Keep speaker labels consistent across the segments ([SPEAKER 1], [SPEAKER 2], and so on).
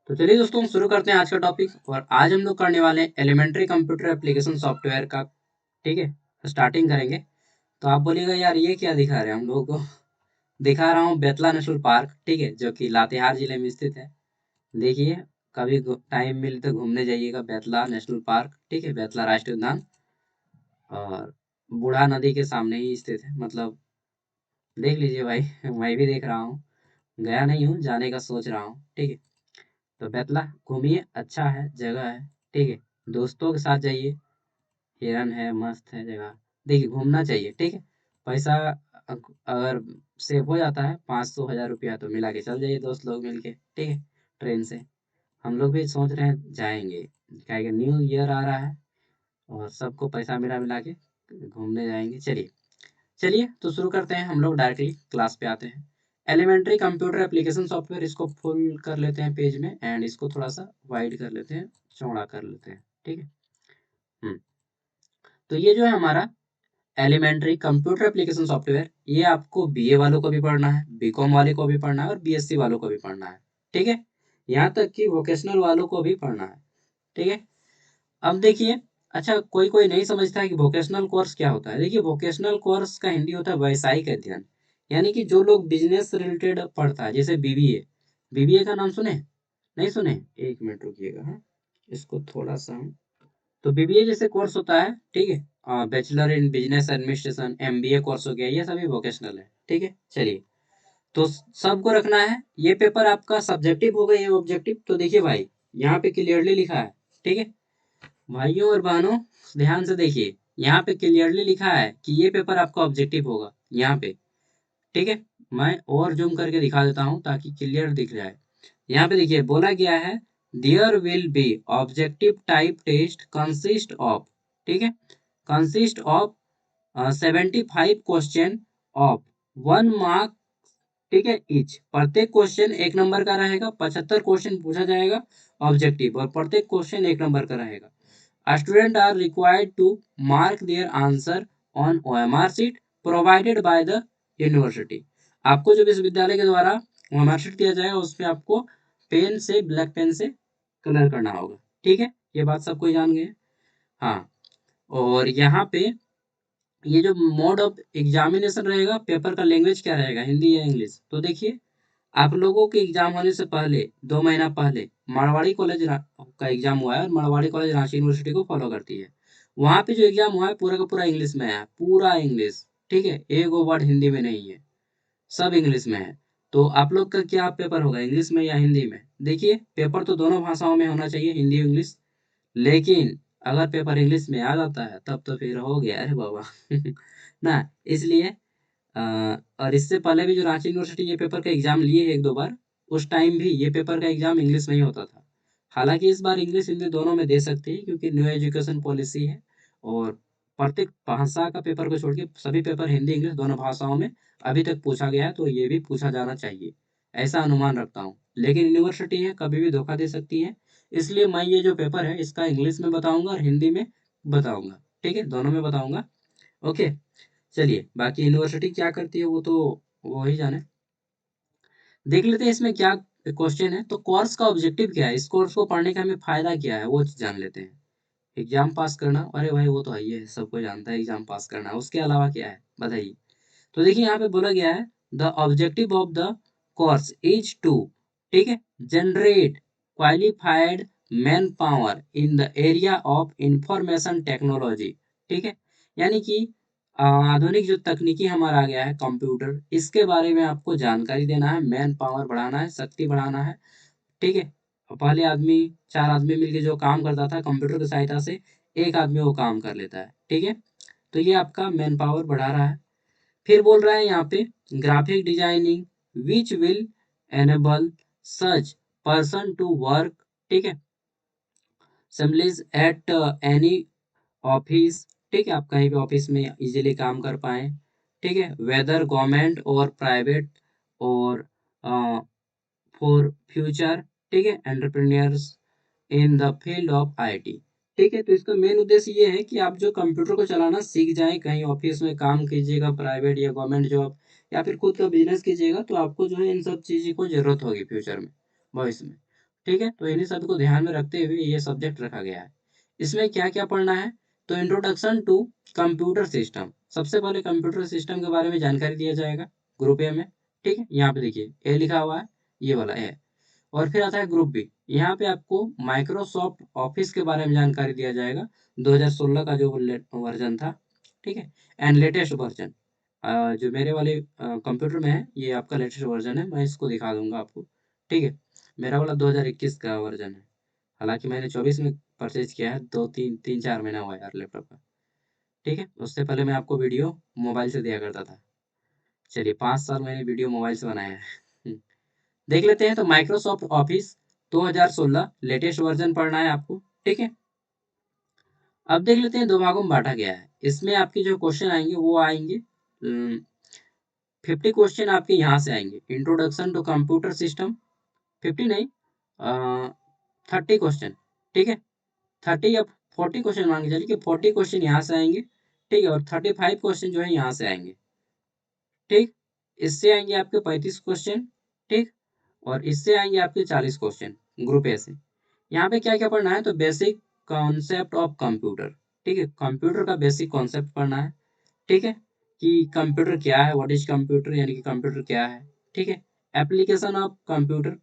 [SPEAKER 1] तो चलिए दोस्तों हम शुरू करते हैं आज का टॉपिक। और आज हम लोग करने वाले हैं एलिमेंट्री कंप्यूटर एप्लीकेशन सॉफ्टवेयर का। ठीक है, स्टार्टिंग करेंगे। तो आप बोलिएगा यार ये क्या दिखा रहे हैं हम लोगों को। दिखा रहा हूँ बेतला नेशनल पार्क, ठीक है, जो कि लातेहार जिले में स्थित है। देखिए, कभी टाइम मिले तो घूमने जाइएगा बेतला नेशनल पार्क, ठीक है, बेतला राष्ट्रीय उद्यान। और बूढ़ा नदी के सामने ही स्थित है, मतलब देख लीजिए भाई। मैं भी देख रहा हूँ, गया नहीं हूँ, जाने का सोच रहा हूँ, ठीक है। तो बेतला घूमिए, अच्छा है, जगह है, ठीक है। दोस्तों के साथ जाइए, हिरन है, मस्त है जगह। देखिए घूमना चाहिए, ठीक है। पैसा अगर सेव हो जाता है 500 1000 रुपया तो मिला के चल जाइए दोस्त लोग मिलके, ठीक है, ट्रेन से। हम लोग भी सोच रहे हैं जाएंगे, क्या है कि न्यू ईयर आ रहा है और सबको पैसा मिला मिला के घूमने जाएंगे। चलिए चलिए तो शुरू करते हैं, हम लोग डायरेक्टली क्लास पे आते हैं। एलिमेंट्री कंप्यूटर एप्लीकेशन सॉफ्टवेयर, इसको फुल कर लेते हैं पेज में एंड इसको थोड़ा सा वाइड कर लेते हैं, चौड़ा कर लेते हैं, ठीक है। हम्म तो ये जो है हमारा एलिमेंट्री कंप्यूटर एप्लीकेशन सॉफ्टवेयर, ये आपको बीए वालों को भी पढ़ना है, बीकॉम वाले को भी पढ़ना है और बीएससी वालों को भी पढ़ना है, ठीक है। यहाँ तक कि वोकेशनल वालों को भी पढ़ना है, ठीक है। अब देखिए, अच्छा कोई कोई नहीं समझता है कि वोकेशनल कोर्स क्या होता है। देखिए वोकेशनल कोर्स का हिंदी होता है व्यावसायिक अध्ययन। यानी कि जो लोग बिजनेस से रिलेटेड पढ़ता है, जैसे बीबीए। बीबीए का नाम सुने? नहीं सुने? एक मिनट रुकिएगा, हाँ, इसको थोड़ा सा तो बीबीए जैसे कोर्स होता है, ठीक है, bachelor in business administration, MBA course हो गया, ये सभी वोकेशनल है, ठीक है। चलिए, तो सबको रखना है। ये पेपर आपका सब्जेक्टिव होगा, ये ऑब्जेक्टिव। तो देखिए भाई, यहाँ पे क्लियरली लिखा है, ठीक है। भाइयों और बहनों, ध्यान से देखिए, यहाँ पे क्लियरली लिखा है कि ये पेपर आपका ऑब्जेक्टिव होगा, यहाँ पे, ठीक है। मैं और जूम करके दिखा देता हूँ ताकि क्लियर दिख जाए। यहाँ पे देखिए बोला गया है, there will be objective type test consist of, ठीक है, consist of 75 question of 1 mark, ठीक है, ईच। प्रत्येक क्वेश्चन 1 नंबर का रहेगा, 75 क्वेश्चन पूछा जाएगा ऑब्जेक्टिव, और प्रत्येक क्वेश्चन 1 नंबर का रहेगा। Student are required to mark their answer on OMR sheet provided by the university. आपको जो विश्वविद्यालय के द्वारा ओएमआर शीट दिया जाएगा, उसमें आपको पेन से, ब्लैक पेन से कलर करना होगा, ठीक है। ये बात सब कोई जान गए। हाँ, और यहाँ पे ये जो मोड ऑफ एग्जामिनेशन रहेगा, पेपर का लैंग्वेज क्या रहेगा, हिंदी या इंग्लिश। तो देखिए, आप लोगों के एग्जाम होने से पहले 2 महीना पहले मारवाड़ी कॉलेज का एग्जाम हुआ है, और मारवाड़ी कॉलेज रांची यूनिवर्सिटी को फॉलो करती है। वहां पे जो एग्जाम हुआ है पूरा का पूरा इंग्लिश में है, पूरा इंग्लिश, ठीक है, एक वर्ड हिंदी में नहीं है, सब इंग्लिश में है। तो आप लोग का क्या पेपर होगा, इंग्लिश में या हिंदी में? देखिए, पेपर तो दोनों भाषाओं में होना चाहिए, हिंदी इंग्लिश। लेकिन अगर पेपर इंग्लिश में आ जाता है तब तो फिर हो गया, अरे बाबा। ना, इसलिए अ, और इससे पहले भी जो रांची यूनिवर्सिटी ये पेपर का एग्जाम लिए है 1 2 बार, उस टाइम भी ये पेपर का एग्जाम इंग्लिश में ही होता था। हालांकि इस बार इंग्लिश हिंदी दोनों में दे सकते हैं, क्योंकि न्यू एजुकेशन पॉलिसी है। और प्रत्येक भाषा का पेपर को छोड़ के सभी पेपर हिंदी इंग्लिश दोनों भाषाओं में अभी तक पूछा गया है, तो ये भी पूछा जाना चाहिए, ऐसा अनुमान रखता हूँ। लेकिन यूनिवर्सिटी है, कभी भी धोखा दे सकती है। इसलिए मैं ये जो पेपर है इसका इंग्लिश में बताऊंगा और हिंदी में बताऊंगा, ठीक है, दोनों में बताऊंगा। ओके, चलिए, बाकी यूनिवर्सिटी क्या करती है वो तो वो ही जाने। देख लेते हैं इसमें क्या क्वेश्चन है। तो कोर्स का ऑब्जेक्टिव क्या है, इस कोर्स को पढ़ने का हमें फायदा क्या है, वो जान लेते हैं। एग्जाम पास करना, अरे भाई वो तो है ही है, सबको जानता है एग्जाम पास करना, उसके अलावा क्या है बताइए। तो देखिए यहाँ पे बोला गया है, the objective of the course is to, ठीक है, generate qualified man power in the area of information technology, ठीक है। यानी कि आधुनिक जो तकनीकी हमारा आ गया है कंप्यूटर, इसके बारे में आपको जानकारी देना है, मैन पावर बढ़ाना है, शक्ति बढ़ाना है, ठीक है। पहले आदमी, 4 आदमी मिलके जो काम करता था कंप्यूटर की सहायता से, एक आदमी वो काम कर लेता है, ठीक है। तो ये आपका मैन पावर बढ़ा रहा है। फिर बोल रहा है यहाँ पे, graphic designing which will enable such person to work, ठीक है, सिमलीज एट एनी ऑफिस, ठीक है, आप कहीं भी ऑफिस में इजीली काम कर पाए, ठीक है, वेदर गवर्नमेंट और प्राइवेट, और फॉर फ्यूचर, ठीक है, entrepreneurs in the field of IT, ठीक है। तो इसका मेन उद्देश्य ये है कि आप जो कंप्यूटर को चलाना सीख जाएं, कहीं ऑफिस में काम कीजिएगा, प्राइवेट या गवर्नमेंट जॉब, या फिर खुद का बिजनेस कीजिएगा, तो आपको जो है इन सब चीज़ों को जरूरत होगी फ्यूचर में, भविष्य में। ठीक है, तो इन्हीं सब को ध्यान में रखते हुए ये सब्जेक्ट रखा गया है। इसमें क्या क्या पढ़ना है, तो इंट्रोडक्शन टू कंप्यूटर सिस्टम, सबसे पहले कंप्यूटर सिस्टम के बारे में जानकारी दिया जाएगा ग्रुप ए में। ठीक है, यहाँ पे देखिए ए लिखा हुआ है, ये वाला है। और फिर आता है ग्रुप बी, यहाँ पे आपको माइक्रोसॉफ्ट ऑफिस के बारे में जानकारी दिया जाएगा, 2016 का जो वर्जन था। ठीक है, एंड लेटेस्ट वर्जन, जो मेरे वाले कंप्यूटर में है ये आपका लेटेस्ट वर्जन है, मैं इसको दिखा दूंगा आपको। ठीक है, मेरा वाला 2021 का वर्जन है, हालांकि मैंने 24 में परचेज किया है, दो तीन तीन चार महीना हुआ है यार लैपटॉप का। ठीक है, उससे पहले मैं आपको वीडियो मोबाइल से दिया करता था। चलिए 5 साल मैंने वीडियो मोबाइल से बनाया है। देख लेते हैं, तो माइक्रोसॉफ्ट ऑफिस 2016 लेटेस्ट वर्जन पढ़ना है आपको। ठीक है, अब देख लेते हैं, दो भागों में बांटा गया है, इसमें आपके जो क्वेश्चन आएंगे वो आएंगे 50 क्वेश्चन आपके यहाँ से आएंगे, इंट्रोडक्शन टू कंप्यूटर सिस्टम। 50 नहीं, 30 क्वेश्चन। ठीक है, 30 या 40 क्वेश्चन मान के चलिए कि 40 क्वेश्चन यहाँ से आएंगे। ठीक है, और 35 क्वेश्चन जो है यहाँ से आएंगे। ठीक, इससे आएंगे आपके 35 क्वेश्चन। ठीक, और इससे आएंगे आपके 40 क्वेश्चन ग्रुप ए से। यहाँ पे क्या क्या पढ़ना है, तो बेसिक कॉन्सेप्ट ऑफ कंप्यूटर। ठीक है, कंप्यूटर का बेसिक कॉन्सेप्ट पढ़ना है। ठीक है, कि कंप्यूटर क्या है, व्हाट इज कंप्यूटर, यानी कि कंप्यूटर क्या है। ठीक है, एप्लीकेशन ऑफ कंप्यूटर,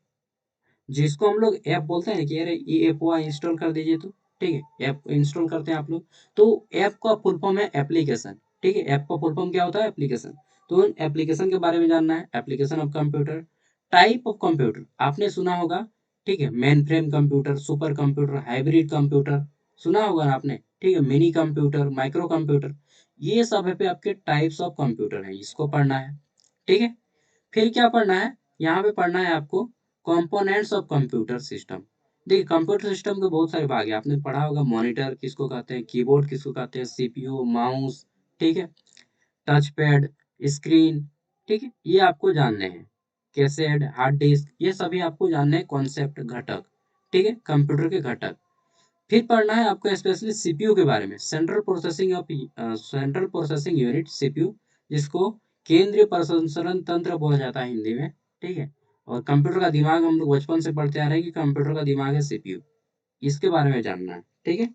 [SPEAKER 1] जिसको हम लोग ऐप बोलते हैं कि अरे ये ऐप हुआ इंस्टॉल कर दीजिए, तो ठीक है ऐप इंस्टॉल करते हैं आप लोग, तो ऐप का फुल फॉर्म है एप्लीकेशन। ठीक है, ऐप का फुल फॉर्म क्या होता है, एप्लीकेशन। तो उन एप्लीकेशन के बारे में जानना है, application of computer. Type of computer आपने सुना होगा, ठीक है, main frame computer, super computer, hybrid computer, सुना होगा ना आपने। ठीक है, मिनी कंप्यूटर, माइक्रो कंप्यूटर, ये सब है पे आपके टाइप्स ऑफ कंप्यूटर है, इसको पढ़ना है। ठीक है, फिर क्या पढ़ना है, यहाँ पे पढ़ना है आपको कंपोनेंट्स ऑफ कंप्यूटर सिस्टम। देखिए कंप्यूटर सिस्टम के बहुत सारे भाग है, आपने पढ़ा होगा मॉनिटर किसको कहते हैं, कीबोर्ड किसको कहते हैं, सीपीयू, माउस, ठीक है, टच पैड, स्क्रीन। ठीक है, ये आपको जानने हैं, कैसेट, हार्ड डिस्क, ये सभी आपको जानने हैं, कॉन्सेप्ट, घटक। ठीक है, कंप्यूटर के घटक। फिर पढ़ना है आपको स्पेशली सीपीयू के बारे में, सेंट्रल प्रोसेसिंग यूनिट, सीपीयू, जिसको केंद्रीय प्रसंस्करण तंत्र बोला जाता है हिंदी में। ठीक है, और कंप्यूटर का दिमाग हम लोग बचपन से पढ़ते आ रहे हैं कि कंप्यूटर का दिमाग है सीपीयू, इसके बारे में जानना है। ठीक है,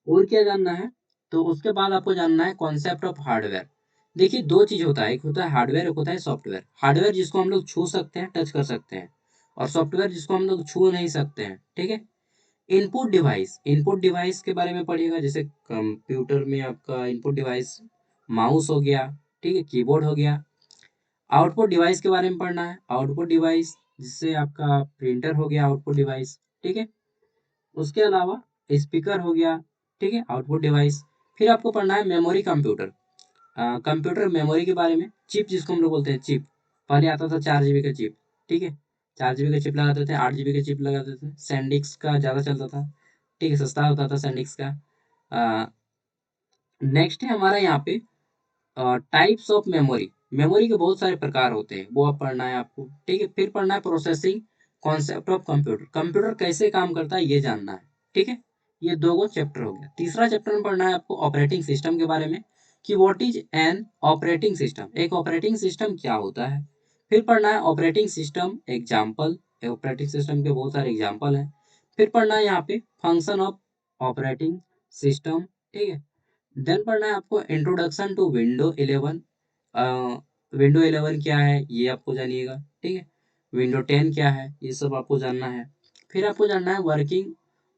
[SPEAKER 1] और क्या जानना है, तो उसके बाद आपको जानना है कॉन्सेप्ट ऑफ हार्डवेयर। देखिए दो चीज होता है, एक होता है हार्डवेयर, एक होता है सॉफ्टवेयर। हार्डवेयर जिसको हम लोग छू सकते हैं, टच कर सकते हैं, और सॉफ्टवेयर जिसको हम लोग छू नहीं सकते हैं। ठीक है, इनपुट डिवाइस, इनपुट डिवाइस के बारे में पढ़िएगा, जैसे कंप्यूटर में आपका इनपुट डिवाइस माउस हो गया, ठीक है, कीबोर्ड हो गया। आउटपुट डिवाइस के बारे में पढ़ना है, आउटपुट डिवाइस जिससे आपका प्रिंटर हो गया, आउटपुट डिवाइस। ठीक है, उसके अलावा स्पीकर हो गया, ठीक है, आउटपुट डिवाइस। फिर आपको पढ़ना है मेमोरी कंप्यूटर, कंप्यूटर मेमोरी के बारे में, चिप जिसको हम लोग बोलते हैं चिप। पहले आता था 4 GB का चिप। ठीक है, 4 GB का चिप लगाते थे, 8 GB का चिप लगाते थे, सैंडिक्स का ज़्यादा चलता था। ठीक है, सस्ता होता था सैंडिक्स का। नेक्स्ट है हमारा यहाँ पे टाइप्स ऑफ मेमोरी। मेमोरी के बहुत सारे प्रकार होते हैं, वो आप पढ़ना है आपको। ठीक है, फिर पढ़ना है processing concept of computer, computer कैसे काम करता है ये जानना है। ठीक है, ये दो गो चैप्टर हो गया। तीसरा चैप्टर में पढ़ना है आपको ऑपरेटिंग सिस्टम के बारे में, कि what is an operating system, एक ऑपरेटिंग सिस्टम क्या होता है। फिर पढ़ना है operating system example, operating system के बहुत सारे एग्जाम्पल हैं। फिर पढ़ना है यहाँ पे फंक्शन ऑफ ऑपरेटिंग सिस्टम। ठीक है, देन पढ़ना है आपको इंट्रोडक्शन टू विंडो 11। विंडो 11 क्या है ये आपको जानिएगा। ठीक है, विंडो 10 क्या है ये सब आपको जानना है। फिर आपको जानना है working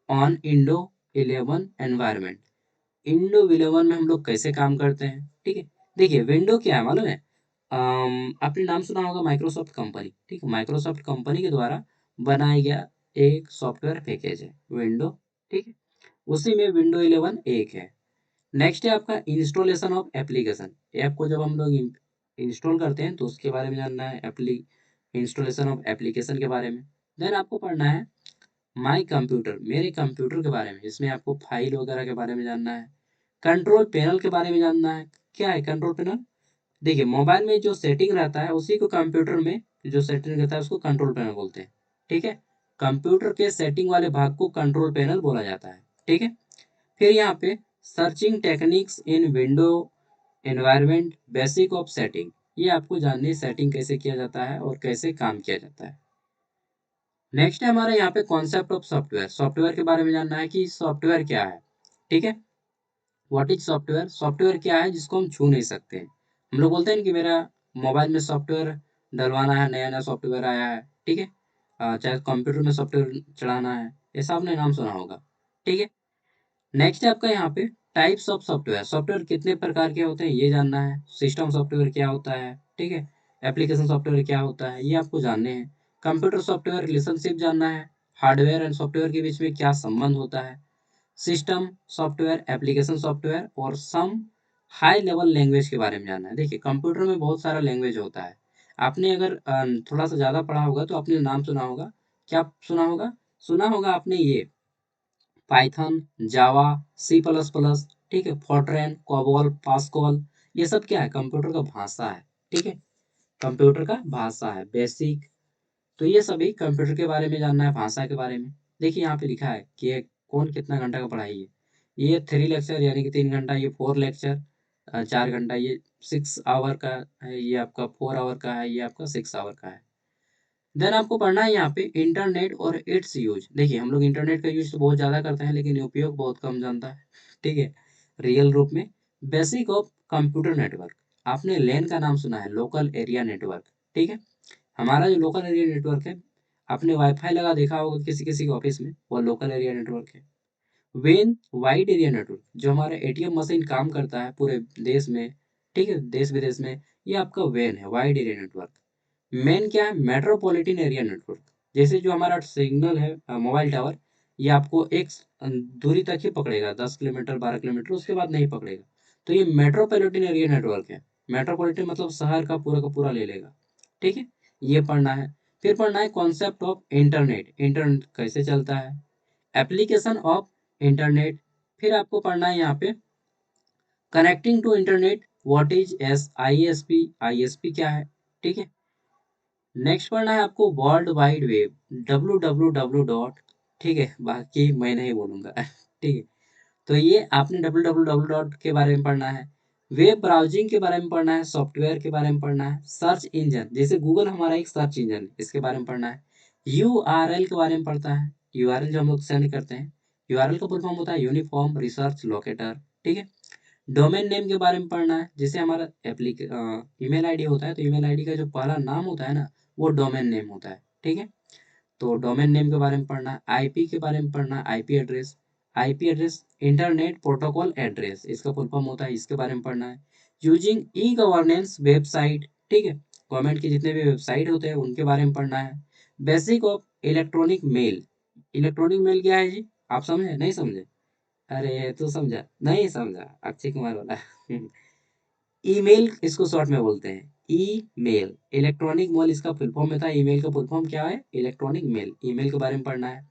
[SPEAKER 1] on window 11 environment, window 11 में हम लोग कैसे काम करते हैं। ठीक है, देखिए विंडो क्या है मालूम है, आपने नाम सुना होगा माइक्रोसॉफ्ट कंपनी। ठीक है, माइक्रोसॉफ्ट कंपनी के द्वारा बनाया गया एक सॉफ्टवेयर पैकेज है विंडो। ठीक है, उसी में विंडो 11 एक है। नेक्स्ट है आपका इंस्टॉलेशन ऑफ एप्लीकेशन, ऐप को जब हम लोग इंस्टॉल करते हैं तो उसके बारे में जानना है, इंस्टॉलेशन ऑफ एप्लीकेशन के बारे में। देन आपको पढ़ना है माई कंप्यूटर, मेरे कंप्यूटर के बारे में, इसमें आपको फाइल वगैरह के बारे में जानना है। कंट्रोल पैनल के बारे में जानना है, क्या है कंट्रोल पैनल। देखिए मोबाइल में जो सेटिंग रहता है उसी को कंप्यूटर में जो सेटिंग रहता है उसको कंट्रोल पैनल बोलते हैं। ठीक है, कंप्यूटर के सेटिंग वाले भाग को कंट्रोल पैनल बोला जाता है। ठीक है, फिर यहाँ पे searching techniques in window environment, basic of setting, ये आपको जाननी है सेटिंग कैसे किया जाता है और कैसे काम किया जाता है। नेक्स्ट है हमारा यहाँ पे कॉन्सेप्ट ऑफ सॉफ्टवेयर। सॉफ्टवेयर के बारे में जानना है कि सॉफ्टवेयर क्या है। ठीक है, व्हाट इज सॉफ्टवेयर। सॉफ्टवेयर क्या है जिसको हम छू नहीं सकते। हम लोग बोलते हैं ना कि मेरा मोबाइल में सॉफ्टवेयर डलवाना है, नया नया सॉफ्टवेयर आया है। ठीक है, चाहे कंप्यूटर में सॉफ्टवेयर चढ़ाना है, ऐसा आपने नाम सुना होगा। ठीक है, नेक्स्ट है आपका यहाँ पे टाइप्स ऑफ सॉफ्टवेयर। सॉफ्टवेयर कितने प्रकार के होते हैं ये जानना है। सिस्टम सॉफ्टवेयर क्या होता है, ठीक है, एप्लीकेशन सॉफ्टवेयर क्या होता है, ये आपको जानने हैं। कंप्यूटर सॉफ्टवेयर रिलेशनशिप जानना है, हार्डवेयर एंड सॉफ्टवेयर के बीच में क्या संबंध होता है। सिस्टम सॉफ्टवेयर, एप्लीकेशन सॉफ्टवेयर और सम हाई लेवल लैंग्वेज के बारे में जानना है। देखिए कंप्यूटर में बहुत सारा लैंग्वेज होता है। आपने अगर थोड़ा सा ज़्यादा पढ़ा होगा तो आपने नाम सुना होगा। क्या सुना होगा आपने ये पाइथन, जावा, सी प्लस प्लस, ठीक है, फोर्ट्रेन, कोबोल, पास्कल, ये सब क्या है, कंप्यूटर का भाषा है। ठीक है, कंप्यूटर का भाषा है, बेसिक। तो ये सभी कंप्यूटर के बारे में जानना है, भाषा के बारे में। देखिए यहाँ पे लिखा है कि ये कौन कितना घंटा का पढ़ाई है। ये 3 लेक्चर यानी कि 3 घंटा, ये 4 लेक्चर 4 घंटा, ये 6 आवर का है, ये आपका 4 आवर का है, ये आपका 6 आवर का है। देन आपको पढ़ना है यहाँ पे इंटरनेट और इट्स यूज। देखिए हम लोग इंटरनेट का यूज तो बहुत ज़्यादा करते हैं लेकिन उपयोग बहुत कम जानता है। ठीक है, रियल रूप में बेसिक ऑफ कंप्यूटर नेटवर्क। आपने लैन का नाम सुना है, लोकल एरिया नेटवर्क। ठीक है, हमारा जो लोकल एरिया नेटवर्क है, आपने वाईफाई लगा देखा होगा किसी किसी के ऑफिस में, वो लोकल एरिया नेटवर्क है। वेन वाइड एरिया नेटवर्क, जो हमारा एटीएम मशीन काम करता है पूरे देश में, ठीक है, देश विदेश में, ये आपका वेन है, वाइड एरिया नेटवर्क। मेन क्या है, मेट्रोपॉलिटन एरिया नेटवर्क। जैसे जो हमारा सिग्नल है मोबाइल टावर, ये आपको एक दूरी तक ही पकड़ेगा, 10 किलोमीटर 12 किलोमीटर, उसके बाद नहीं पकड़ेगा। तो ये मेट्रोपॉलिटन एरिया नेटवर्क है। मेट्रोपॉलिटन मतलब शहर का पूरा ले लेगा। ठीक है, ये पढ़ना है। फिर पढ़ना है कॉन्सेप्ट ऑफ इंटरनेट। इंटरनेट कैसे चलता है, एप्लीकेशन ऑफ इंटरनेट। फिर आपको पढ़ना है यहाँ पे connecting to internet, what is S I S P, I S P क्या है। ठीक है, नेक्स्ट पढ़ना है आपको world wide web, W W W dot. ठीक है, बाकी मैं नहीं बोलूंगा ठीक है, तो ये आपने डब्लू डब्लू डब्लू डॉट के बारे में पढ़ना है। वेब ब्राउजिंग के बारे में पढ़ना है, सॉफ्टवेयर के बारे में पढ़ना है, सर्च इंजन, जैसे गूगल हमारा एक सर्च इंजन है, इसके बारे में पढ़ना है। यूआरएल के बारे में पढ़ता है, यूआरएल जो हम लोग सेंड करते हैं, यूआरएल का फुल फॉर्म होता है यूनिफॉर्म रिसर्च लोकेटर। ठीक है, डोमेन नेम के बारे में पढ़ना है, जैसे हमारा ईमेल आईडी होता है, तो ईमेल आईडी का जो पहला नाम होता है ना, वो डोमेन नेम होता है। ठीक है, तो डोमेन नेम के बारे में पढ़ना है। आईपी के बारे में पढ़ना है, IP address. IP address internet protocol address, इसका फुल फॉर्म होता है, इसके बारे में पढ़ना है। यूजिंग ई गवर्नेंस वेबसाइट, ठीक है, गवर्नमेंट के जितने भी वेबसाइट होते हैं उनके बारे में पढ़ना है। Basic of electronic mail. Electronic mail क्या है जी, आप समझे नहीं समझे। अरे तू समझा नहीं समझा, अक्षय कुमार वाला ईमेल इसको शॉर्ट में बोलते हैं, ईमेल। इलेक्ट्रॉनिक मेल इसका फुल फॉर्म में था, ईमेल का फुल फॉर्म क्या है, इलेक्ट्रॉनिक मेल। ईमेल के बारे में पढ़ना है।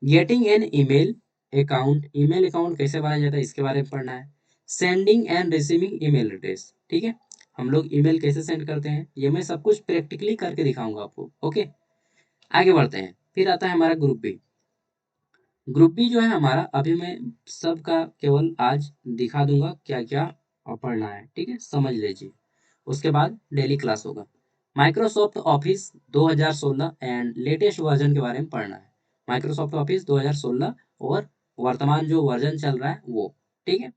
[SPEAKER 1] Getting an email account, email account कैसे बनाया जाता है इसके बारे में पढ़ना है। Sending end receiving email address, ठीक है, हम लोग ईमेल कैसे सेंड करते हैं, ये मैं सब कुछ प्रैक्टिकली करके दिखाऊंगा आपको। ओके, आगे बढ़ते हैं। फिर आता है हमारा ग्रुप बी। ग्रुप बी जो है हमारा, अभी मैं सबका केवल आज दिखा दूंगा क्या क्या पढ़ना है। ठीक है, समझ लीजिए, उसके बाद डेली क्लास होगा। Microsoft office 2016 and latest version के बारे में पढ़ना है। माइक्रोसॉफ्ट ऑफिस 2016 और वर्तमान जो वर्जन चल रहा है वो। ठीक है,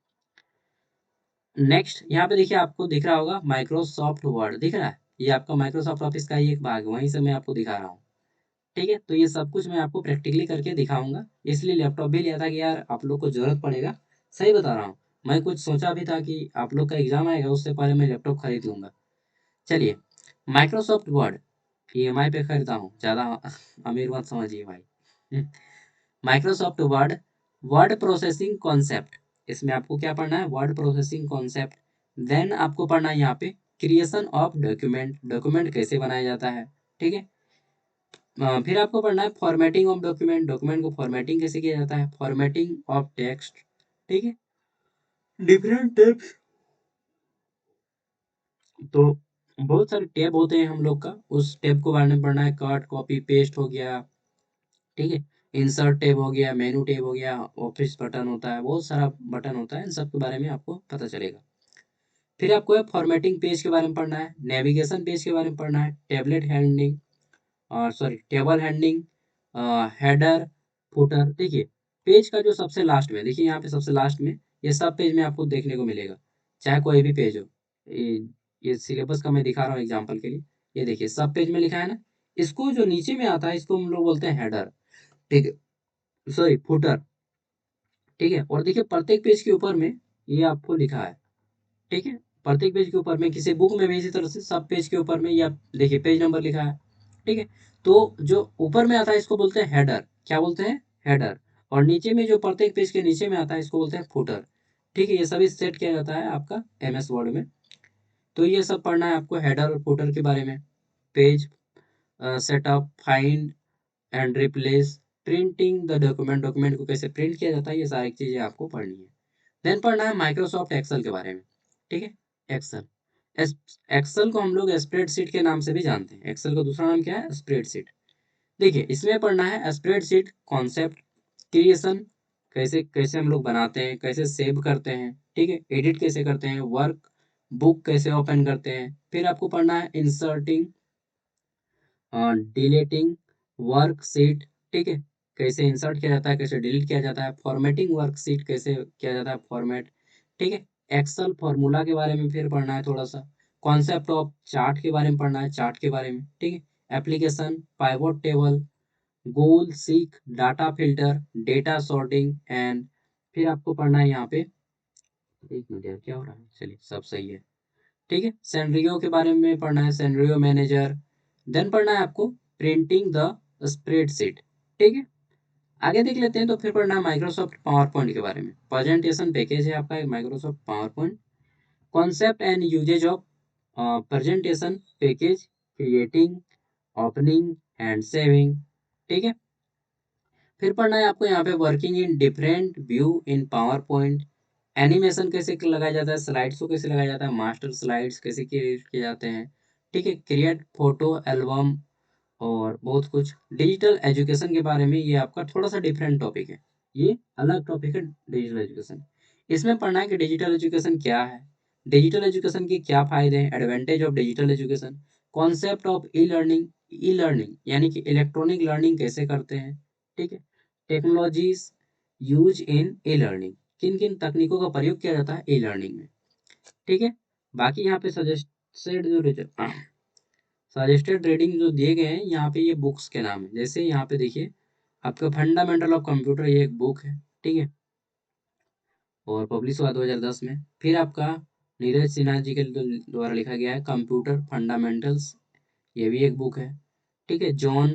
[SPEAKER 1] नेक्स्ट यहाँ पे देखिए, आपको दिख रहा होगा माइक्रोसॉफ्ट वर्ड दिख रहा है, ये आपका माइक्रोसॉफ्ट ऑफिस का ही एक भाग है, वहीं से मैं आपको दिखा रहा हूँ। ठीक है, तो ये सब कुछ मैं आपको प्रैक्टिकली करके दिखाऊंगा, इसलिए लैपटॉप भी लिया था कि यार आप लोग को जरूरत पड़ेगा। सही बता रहा हूँ, मैं कुछ सोचा भी था कि आप लोग का एग्जाम आएगा उससे पहले मैं लैपटॉप खरीद लूंगा। चलिए, माइक्रोसॉफ्ट वर्ड ईएमआई पे खरीदा हूँ, ज़्यादा अमीर मत समझिए भाई Microsoft word, word processing concept. इसमें आपको क्या पढ़ना है, वर्ड प्रोसेसिंग कॉन्सेप्ट। देन आपको पढ़ना है यहाँ पे क्रिएशन ऑफ डॉक्यूमेंट, डॉक्यूमेंट कैसे बनाया जाता है। ठीक है, फिर आपको पढ़ना है फॉर्मेटिंग ऑफ डॉक्यूमेंट, डॉक्यूमेंट को फॉर्मेटिंग कैसे किया जाता है, फॉर्मेटिंग ऑफ टेक्स्ट। ठीक है, डिफरेंट टेक्स्ट, तो बहुत सारे टैब होते हैं हम लोग का, उस टैब को बारे में पढ़ना है। कट कॉपी पेस्ट हो गया, ठीक है, इंसर्ट टैब हो गया, मेनू टैब हो गया, ऑफिस बटन होता है, बहुत सारा बटन होता है, इन सब के बारे में आपको पता चलेगा। फिर आपको है फॉर्मेटिंग पेज के बारे में पढ़ना है, नेविगेशन पेज के बारे में पढ़ना है, टेबलेट हैंडलिंग और sorry table handling, header, footer. देखिए पेज का जो सबसे लास्ट में, देखिए यहाँ पे सबसे लास्ट में ये सब पेज में आपको देखने को मिलेगा, चाहे कोई भी पेज हो। ये सिलेबस का मैं दिखा रहा हूँ एग्जाम्पल के लिए। ये देखिए सब पेज में लिखा है ना, इसको जो नीचे में आता है इसको हम लोग बोलते हैं हेडर, ठीक है, सॉरी फुटर, ठीक है। और देखिए प्रत्येक पेज के ऊपर में ये आपको लिखा है, ठीक है। प्रत्येक पेज के ऊपर में, किसी बुक में भी इसी तरह से सब पेज के ऊपर में, या देखिए पेज नंबर लिखा है, ठीक है। तो जो ऊपर में आता है इसको बोलते हैं हेडर, क्या बोलते हैं, हेडर। और नीचे में जो प्रत्येक पेज के नीचे में आता है इसको बोलते हैं फुटर, ठीक है। ये सभी सेट किया जाता है आपका एमएस वर्ड में। तो ये सब पढ़ना है आपको हेडर और फुटर के बारे में। Page setup, find and replace, printing the document, document को कैसे प्रिंट किया जाता है, ये सारी चीजें आपको पढ़नी है। देन पढ़ना है माइक्रोसॉफ्ट एक्सेल के बारे में, ठीक है। एक्सेल, एक्सेल को हम लोग स्प्रेडशीट के नाम से भी जानते हैं। एक्सेल का दूसरा नाम क्या है, स्प्रेडशीट। देखिए इसमें पढ़ना है स्प्रेडशीट कॉन्सेप्ट, क्रिएशन, कैसे कैसे हम लोग बनाते हैं, कैसे सेव करते हैं, ठीक है, एडिट कैसे करते हैं, वर्क बुक कैसे ओपन करते हैं। फिर आपको पढ़ना है इंसर्टिंग, डिलीटिंग वर्कशीट, ठीक है, कैसे इंसर्ट किया जाता है, कैसे डिलीट किया जाता है, फॉर्मेटिंग वर्कशीट कैसे किया जाता है, फॉर्मेट, ठीक है। एक्सेल फॉर्मूला के बारे में फिर पढ़ना है थोड़ा सा। कॉन्सेप्ट ऑफ चार्ट के बारे में पढ़ना है, चार्ट के बारे में, ठीक है। Application, pivot table, goal seek, data filter, data sorting and, फिर आपको पढ़ना है यहाँ पे, एक मिनट यार क्या हो रहा है, चलिए सब सही है, ठीक है। सैनरियो के बारे में पढ़ना है, सैनरियो मैनेजर। देन पढ़ना है आपको प्रिंटिंग द स्प्रेडशीट, ठीक है। आगे देख लेते हैं। तो फिर पढ़ना है माइक्रोसॉफ्ट पावर पॉइंट के बारे में, प्रेजेंटेशन पैकेज है आपका Microsoft PowerPoint. Concept and usages of presentation package, creating, opening and saving, ठीक है। फिर पढ़ना है आपको यहाँ पे working in different view in PowerPoint, animation कैसे लगाया जाता है, स्लाइड्स को कैसे लगाया जाता है, मास्टर स्लाइड्स कैसे क्रिएट किए जाते हैं, ठीक है। क्रिएट फोटो एल्बम और बहुत कुछ। डिजिटल एजुकेशन के बारे में, ये आपका थोड़ा सा डिफरेंट टॉपिक है, ये अलग टॉपिक है डिजिटल एजुकेशन। इसमें पढ़ना है कि डिजिटल एजुकेशन क्या है, डिजिटल एजुकेशन के क्या फायदे हैं, advantage of digital education, concept of e learning, e learning यानी कि इलेक्ट्रॉनिक लर्निंग कैसे करते हैं, ठीक है। Technologies use in e learning, किन किन तकनीकों का प्रयोग किया जाता है ई लर्निंग में, ठीक है। बाकी यहाँ पे सजेस्टेड रीडिंग जो दिए गए हैं यहाँ पे, ये बुक्स के नाम है। जैसे यहाँ पे देखिए आपका फंडामेंटल ऑफ कंप्यूटर, ये एक बुक है, ठीक है, और पब्लिश हुआ 2010 में। फिर आपका नीरज सिन्हा जी के द्वारा लिखा गया है कंप्यूटर फंडामेंटल्स, ये भी एक बुक है, ठीक है। जॉन,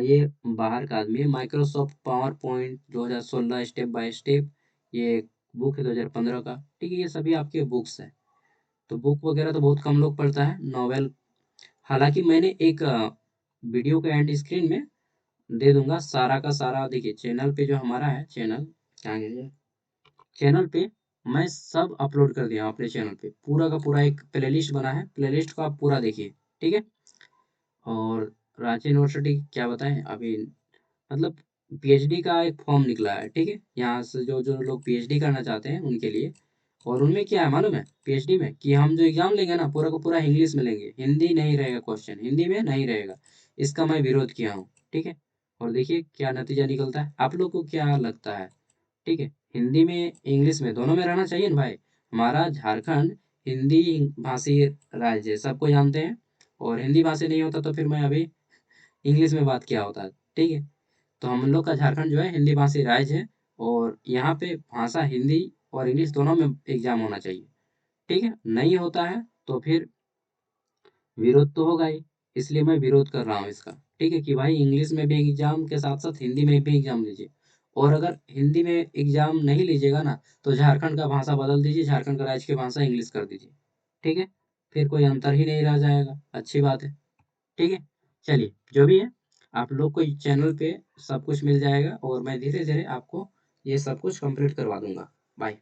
[SPEAKER 1] ये बाहर का आदमी है। Microsoft power point 2016 step by step, ये एक बुक है 2015 का, ठीक है। ये सभी आपके बुक्स हैं। तो बुक वगैरह तो बहुत कम लोग पढ़ता है, नॉवेल। हालांकि मैंने एक वीडियो के एंड स्क्रीन में दे दूंगा सारा का सारा, देखिए चैनल पे जो हमारा है चैनल, क्या है चैनल पे, मैं सब अपलोड कर दिया हूं अपने चैनल पे, पूरा का पूरा एक प्लेलिस्ट बना है, प्लेलिस्ट को आप पूरा देखिए, ठीक है। और रांची यूनिवर्सिटी क्या बताएं अभी, मतलब पीएचडी का एक फॉर्म निकला है, ठीक है। यहाँ से जो जो लोग पीएचडी करना चाहते हैं उनके लिए। और उनमें क्या है मालूम है पीएचडी में, कि हम जो एग्जाम लेंगे ना पूरा का पूरा इंग्लिश में लेंगे, हिंदी नहीं रहेगा, क्वेश्चन हिंदी में नहीं रहेगा। इसका मैं विरोध किया हूँ, ठीक है। और देखिए क्या नतीजा निकलता है, आप लोग को क्या लगता है, ठीक है। हिंदी में इंग्लिश में दोनों में रहना चाहिए ना भाई। हमारा झारखंड हिंदी भाषी राज्य है, सबको जानते हैं। और हिंदी भाषी नहीं होता तो फिर मैं अभी इंग्लिश में बात किया होता, ठीक है। तो हम लोग का झारखंड जो है हिंदी भाषी राज्य है, और यहाँ पे भाषा हिंदी और इंग्लिश दोनों में एग्जाम होना चाहिए, ठीक है। नहीं होता है तो फिर विरोध तो होगा ही, इसलिए मैं विरोध कर रहा हूँ इसका, ठीक है, कि भाई इंग्लिश में भी एग्जाम के साथ साथ हिंदी में भी एग्जाम लीजिए। और अगर हिंदी में एग्जाम नहीं लीजिएगा ना, तो झारखंड का भाषा बदल दीजिए, झारखंड का राज्य की भाषा इंग्लिश कर दीजिए, ठीक है। फिर कोई अंतर ही नहीं रह जाएगा, अच्छी बात है, ठीक है। चलिए जो भी है, आप लोग को चैनल पे सब कुछ मिल जाएगा, और मैं धीरे धीरे आपको ये सब कुछ कंप्लीट करवा दूंगा। बाय।